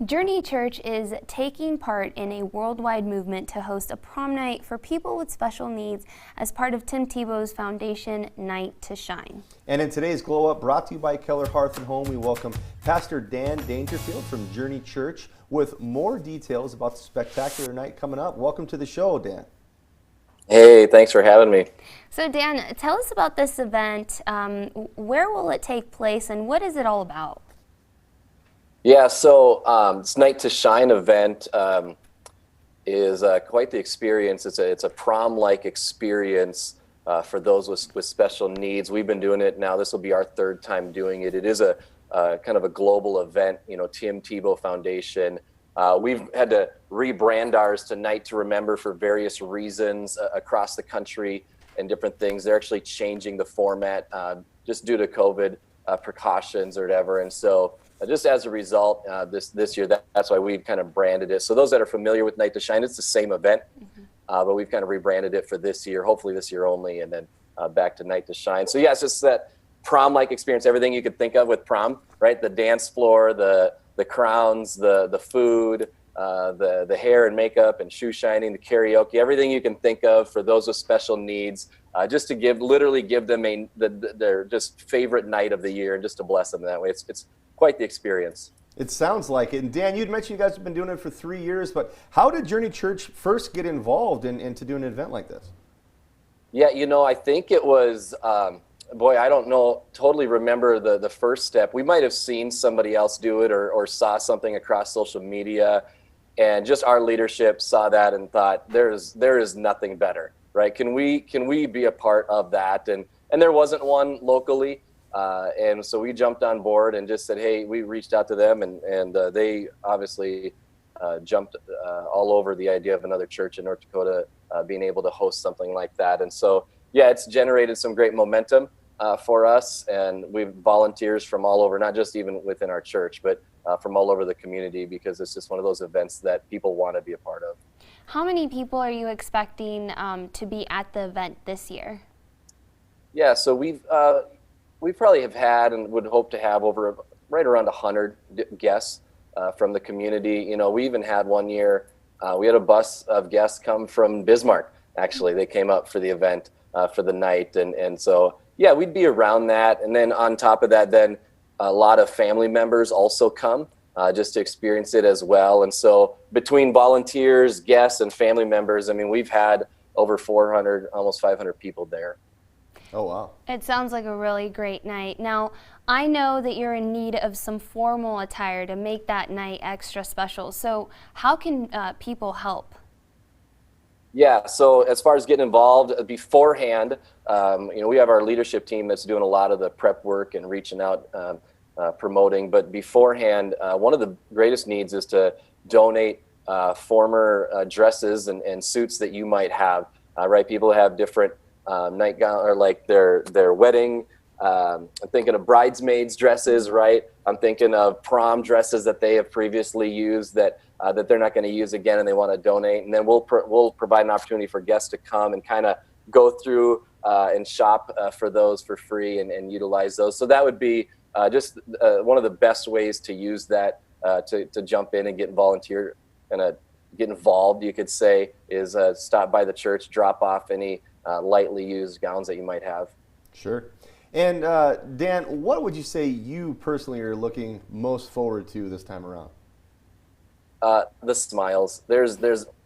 Journey Church is taking part in a worldwide movement to host a prom night for people with special needs as part of Tim Tebow's foundation, Night to Shine. And in today's Glow Up, brought to you by Keller Hearth and Home, we welcome Pastor Dan Dangerfield from Journey Church with more details about the spectacular night coming up. Welcome to the show, Dan. Hey, thanks for having me. So Dan, tell us about this event. Where will it take place and what is it all about? Yeah, so this Night to Shine event is quite the experience. It's a prom-like experience for those with special needs. We've been doing it now. This will be our third time doing it. It is a kind of a global event, you know, Tim Tebow Foundation. We've had to rebrand ours to Night to Remember for various reasons across the country and different things. They're actually changing the format just due to COVID precautions or whatever. And so just as a result, this year, that's why we've kind of branded it. So those that are familiar with Night to Shine, it's the same event, but we've kind of rebranded it for this year, hopefully this year only, and then back to Night to Shine. So yeah, it's just that prom-like experience, everything you could think of with prom, right? The dance floor, the crowns, the food, the hair and makeup and shoe shining, the karaoke, everything you can think of for those with special needs, just to literally give them their just favorite night of the year and just to bless them that way. It's quite the experience. It sounds like it. And Dan, you'd mentioned you guys have been doing it for 3 years, but how did Journey Church first get involved in to do an event like this? Yeah, you know, I think it was, boy, I don't know, totally remember the first step. We might have seen somebody else do it or saw something across social media, and just our leadership saw that and thought, there is nothing better, right? Can we be a part of that? And there wasn't one locally. And so we jumped on board and just said, hey, we reached out to them and they obviously jumped all over the idea of another church in North Dakota being able to host something like that. And so, yeah, it's generated some great momentum for us, and we've volunteers from all over, not just even within our church, but from all over the community, because it's just one of those events that people want to be a part of. How many people are you expecting to be at the event this year? Yeah, so we probably have had and would hope to have over right around 100 guests from the community. You know, we even had one year, we had a bus of guests come from Bismarck, actually. They came up for the event for the night. And so, yeah, we'd be around that. And then on top of that, then a lot of family members also come just to experience it as well. And so between volunteers, guests, and family members, I mean, we've had over 400, almost 500 people there. Oh, wow. It sounds like a really great night. Now, I know that you're in need of some formal attire to make that night extra special. So how can people help? Yeah, so as far as getting involved beforehand, you know, we have our leadership team that's doing a lot of the prep work and reaching out, promoting. But beforehand, one of the greatest needs is to donate former dresses and suits that you might have, right? People have different nightgown or like their wedding. I'm thinking of bridesmaids dresses, right? I'm thinking of prom dresses that they have previously used that they're not going to use again and they want to donate. And then we'll provide an opportunity for guests to come and kind of go through and shop for those for free and utilize those. So that would be just one of the best ways to use that to jump in and get volunteer and get involved, you could say, is stop by the church, drop off any lightly used gowns that you might have. Sure. And Dan, what would you say you personally are looking most forward to this time around? The smiles. There's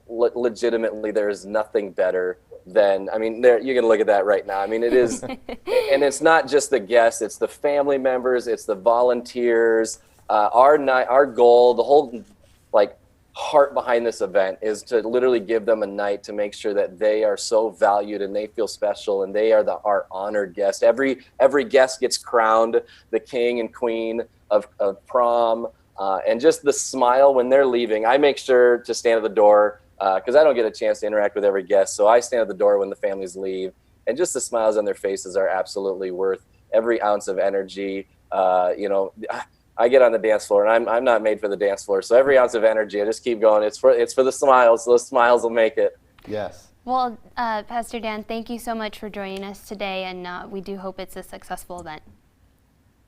legitimately, there's nothing better than, I mean, you can look at that right now. I mean, it is, and it's not just the guests, it's the family members, it's the volunteers. Our goal, the whole heart behind this event is to literally give them a night to make sure that they are so valued and they feel special and they are our honored guest. Every guest gets crowned the king and queen of prom, and just the smile when they're leaving. I make sure to stand at the door because I don't get a chance to interact with every guest, so I stand at the door when the families leave, and just the smiles on their faces are absolutely worth every ounce of energy. You know, I get on the dance floor, and I'm not made for the dance floor. So every ounce of energy, I just keep going. It's for the smiles. Those smiles will make it. Yes. Well, Pastor Dan, thank you so much for joining us today, and we do hope it's a successful event.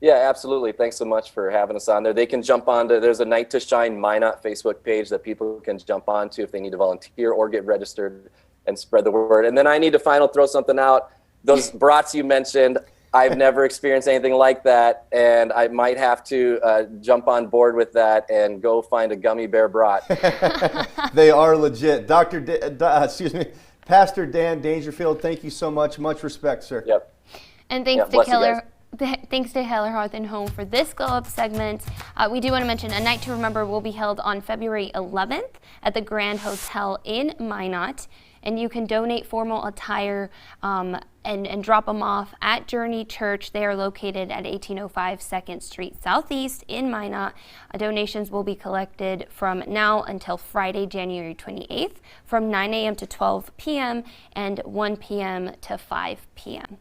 Yeah, absolutely. Thanks so much for having us on there. They can jump onto, there's a Night to Shine Minot Facebook page that people can jump onto if they need to volunteer or get registered and spread the word. And then I need to throw something out. Those brats you mentioned, I've never experienced anything like that, and I might have to jump on board with that and go find a gummy bear brat. They are legit. Pastor Dan Dangerfield, thank you so much. Much respect, sir. Yep. And thanks to bless you Keller. Thanks to Keller Hearth and Home for this Glow Up segment. We do want to mention A Night to Remember will be held on February 11th at the Grand Hotel in Minot. And you can donate formal attire and drop them off at Journey Church. They are located at 1805 2nd Street Southeast in Minot. Donations will be collected from now until Friday, January 28th, from 9 a.m. to 12 p.m. and 1 p.m. to 5 p.m.